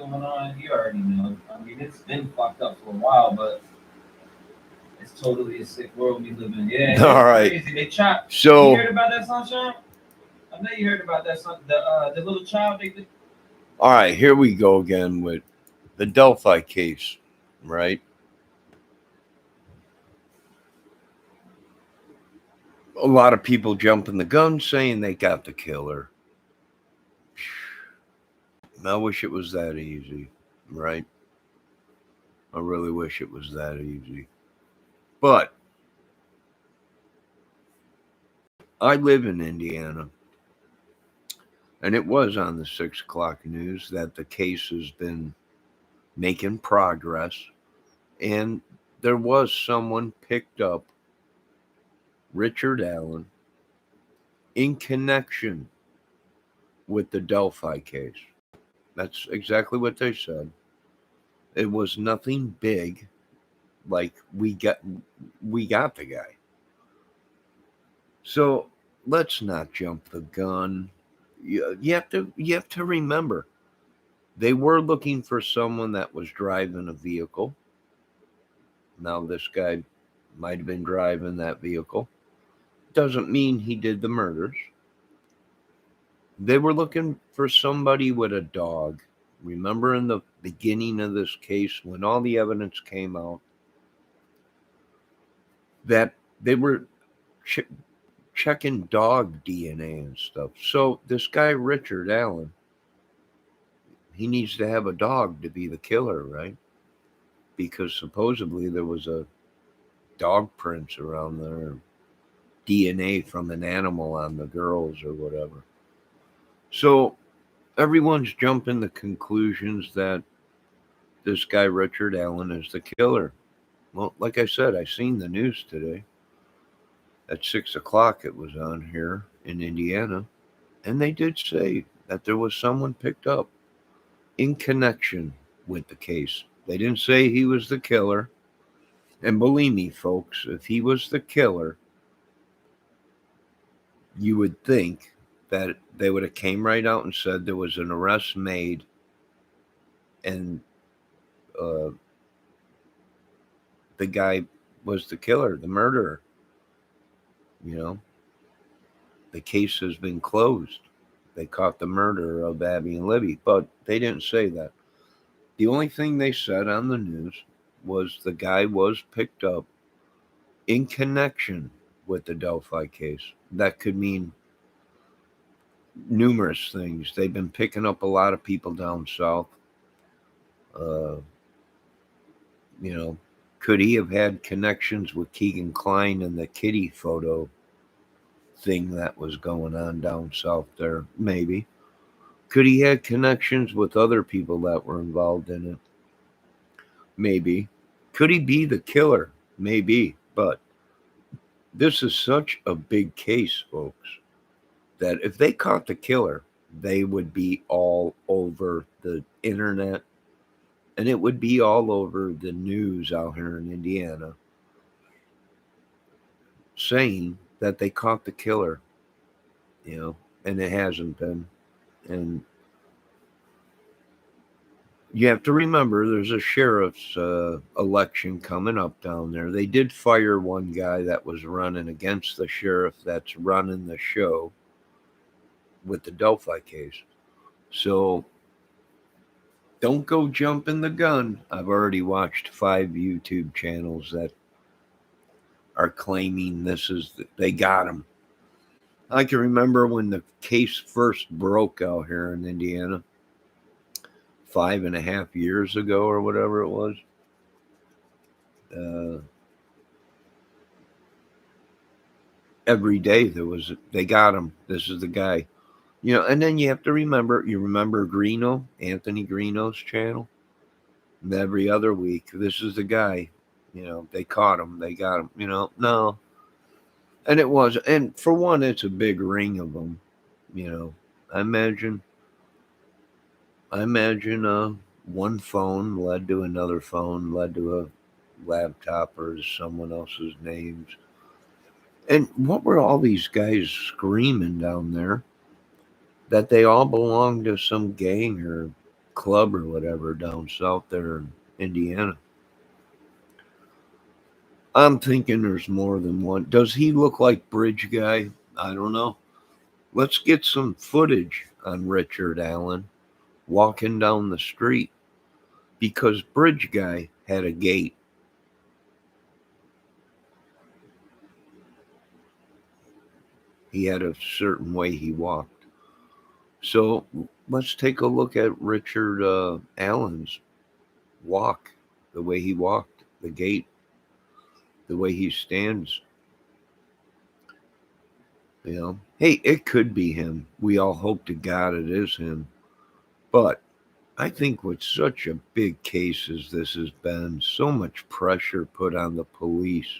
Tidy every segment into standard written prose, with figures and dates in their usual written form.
going on, you already know. I mean, it's been fucked up for a while, but it's totally a sick world we live in. Yeah, All it's right. crazy. They chop. You So, heard about that, Sunshine? I know you heard about that. The little child. all right, here we go again with the Delphi case, right? A lot of people jumping the gun saying they got the killer. I wish it was that easy, right? I really wish it was that easy. But I live in Indiana, and it was on the 6 o'clock news that the case has been making progress, and there was someone picked up, Richard Allen, in connection with the Delphi case. That's exactly what they said. It was nothing big, like we got the guy. So let's not jump the gun. You have to remember they were looking for someone that was driving a vehicle. Now this guy might have been driving that vehicle. Doesn't mean he did the murders. They were looking for somebody with a dog. Remember in the beginning of this case when all the evidence came out that they were ch- checking dog DNA and stuff. So this guy Richard Allen, he needs to have a dog to be the killer, right? Because supposedly there was a dog prints around there, DNA from an animal on the girls or whatever. So everyone's jumping to conclusions that this guy Richard Allen is the killer. Well, like I said, I seen the news today. At 6 o'clock, it was on here in Indiana, and they did say that there was someone picked up in connection with the case. They didn't say he was the killer. And believe me, folks, if he was the killer, you would think that they would have came right out and said there was an arrest made and uh, the guy was the killer, the murderer. You know, the case has been closed. They caught the murderer of Abby and Libby, but they didn't say that. The only thing they said on the news was the guy was picked up in connection with the Delphi case. That could mean numerous things. They've been picking up a lot of people down south. Uh, you know, could he have had connections with Keegan Klein and the kitty photo thing that was going on down south there? Maybe. Could he have connections with other people that were involved in it? Maybe. Could he be the killer? Maybe. But this is such a big case, folks, that if they caught the killer, they would be all over the internet and it would be all over the news out here in Indiana saying that they caught the killer, you know, and it hasn't been. And you have to remember there's a sheriff's election coming up down there. They did fire one guy that was running against the sheriff that's running the show with the Delphi case. So don't go jumping the gun. I've already watched 5 YouTube channels that are claiming they got him. I can remember when the case first broke out here in Indiana 5.5 years ago or whatever it was. Uh, every day they got him. This is the guy, And then you have to remember. You remember Greeno, Anthony Greeno's channel. And every other week, this is the guy. They caught him. They got him. No, and it was. And for one, it's a big ring of them. You know, I imagine. I imagine one phone led to another phone, led to a laptop or someone else's names. And what were all these guys screaming down there? That they all belonged to some gang or club or whatever down south there in Indiana. I'm thinking there's more than one. Does he look like Bridge Guy? I don't know. Let's get some footage on Richard Allen walking down the street because Bridge Guy had a gait. He had a certain way he walked. So let's take a look at Richard Allen's walk, the way he walked, the gait, the way he stands. You know, hey, it could be him. We all hope to God it is him. But I think with such a big case as this has been, so much pressure put on the police,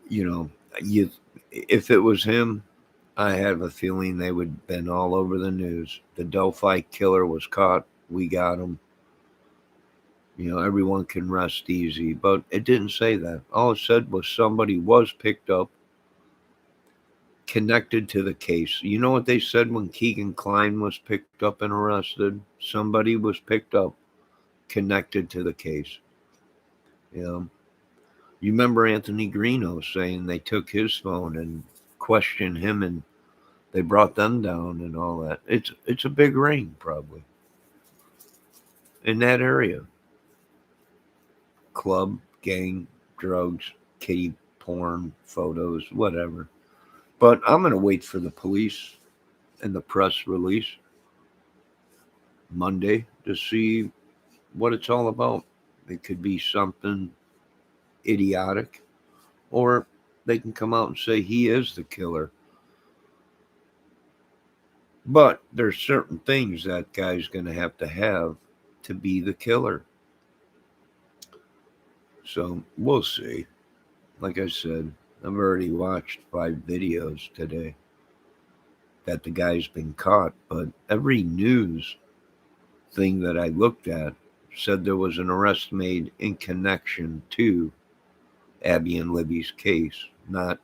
you know, you if it was him, I have a feeling they would have been all over the news. The Delphi killer was caught. We got him. You know, everyone can rest easy. But it didn't say that. All it said was somebody was picked up, connected to the case. You know what they said when Keegan Klein was picked up and arrested? Somebody was picked up, connected to the case. You know, you remember Anthony Greeno saying they took his phone and questioned him and they brought them down and all that. It's a big ring probably in that area. Club, gang, drugs, kitty porn, photos, whatever. But I'm going to wait for the police and the press release Monday to see what it's all about. It could be something idiotic, or they can come out and say he is the killer. But there's certain things that guy's going to have to be the killer. So we'll see. Like I said, I've already watched 5 videos today that the guy's been caught, but every news thing that I looked at said there was an arrest made in connection to Abby and Libby's case, not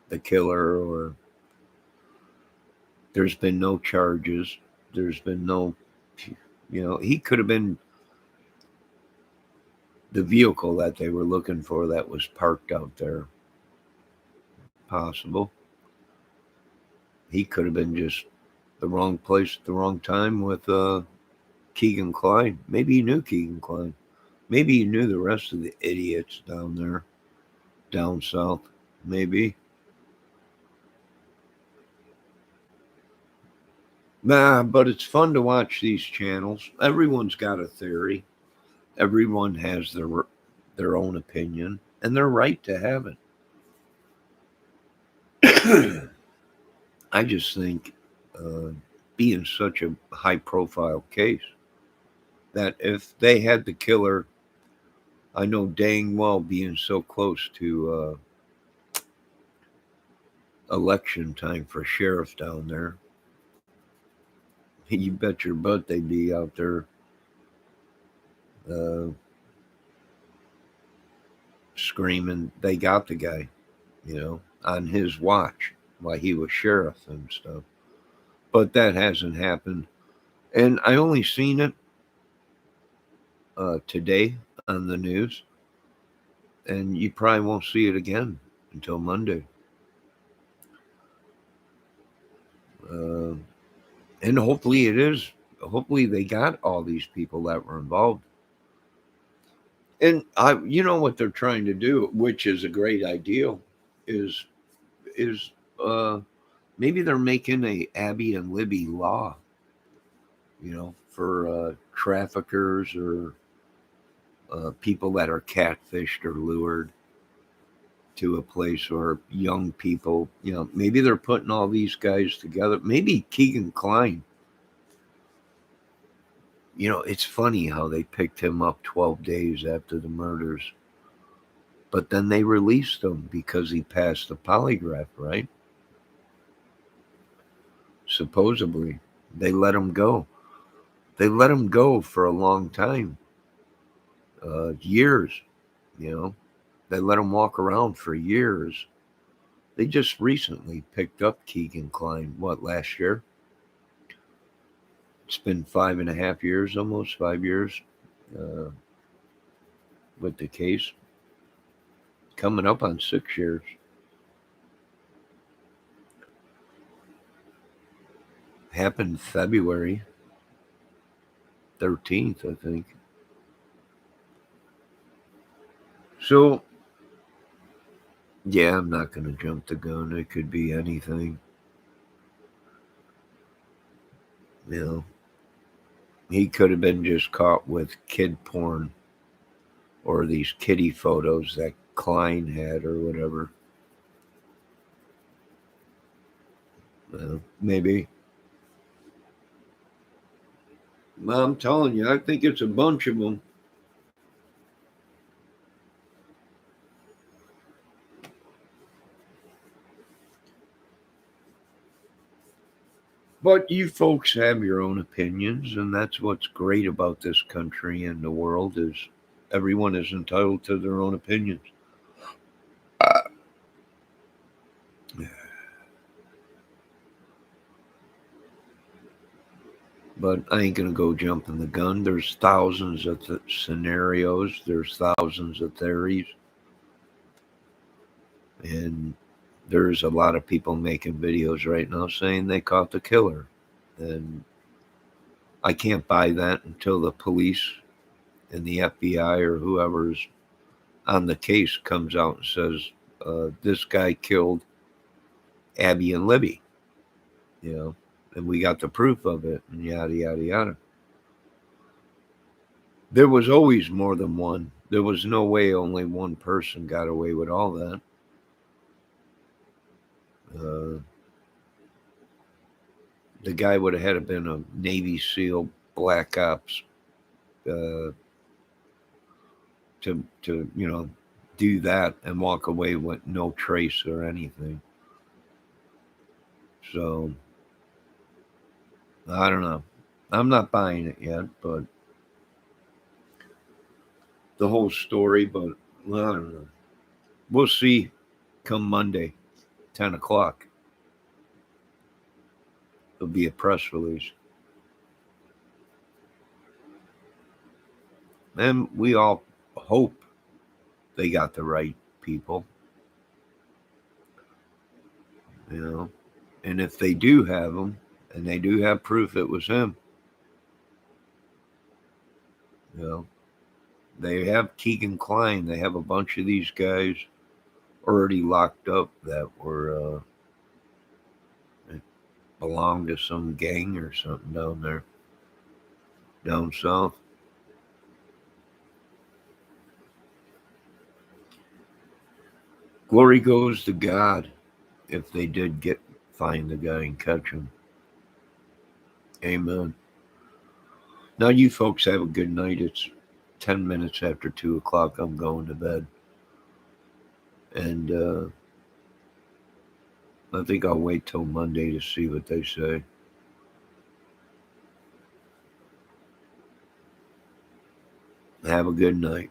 the killer, or there's been no charges. There's been no, he could have been the vehicle that they were looking for that was parked out there. Possible. He could have been just the wrong place at the wrong time with Keegan Klein. Maybe he knew Keegan Klein. Maybe he knew the rest of the idiots down there, down south. Maybe. Nah, but it's fun to watch these channels. Everyone's got a theory. Everyone has their own opinion, and they're right to have it. I just think being such a high-profile case that if they had the killer, I know dang well being so close to election time for sheriff down there, you bet your butt they'd be out there screaming they got the guy, on his watch while he was sheriff and stuff. But that hasn't happened. And I only seen it today on the news. And you probably won't see it again until Monday. And hopefully it is. Hopefully they got all these people that were involved. And you know what they're trying to do, which is a great idea, is maybe they're making a Abby and Libby law, for traffickers or people that are catfished or lured to a place, or young people. Maybe they're putting all these guys together. Maybe Keegan Klein. It's funny how they picked him up 12 days after the murders, but then they released him because he passed the polygraph, right? Supposedly, they let him go. They let him go for a long time, years, They let him walk around for years. They just recently picked up Keegan Klein, last year? It's been 5.5 years, almost 5 years, uh, with the case. Coming up on 6 years. Happened February 13th, I think. So, yeah, I'm not going to jump the gun. It could be anything. You know, he could have been just caught with kid porn or these kitty photos that Klein had or whatever. Maybe. Well, I'm telling you, I think it's a bunch of them. But you folks have your own opinions, and that's what's great about this country and the world is everyone is entitled to their own opinions. But I ain't gonna go jumping the gun. There's thousands of scenarios. There's thousands of theories, and there's a lot of people making videos right now saying they caught the killer, and I can't buy that until the police and the FBI or whoever's on the case comes out and says this guy killed Abby and Libby, and we got the proof of it, and yada yada yada. There was always more than one. There was no way only one person got away with all that. The guy would have had to been a Navy SEAL, Black Ops, to do that and walk away with no trace or anything. So I don't know. I'm not buying it yet, but the whole story. But I don't know. We'll see. Come Monday, 10 o'clock. There'll be a press release. And we all hope they got the right people. And if they do have them, and they do have proof it was him, they have Keegan Klein. They have a bunch of these guys already locked up that were belonged to some gang or something down there, down south. Glory goes to God if they did find the guy and catch him. Amen. Now you folks have a good night. It's 10 minutes after 2 o'clock. I'm going to bed. And I think I'll wait till Monday to see what they say. Have a good night.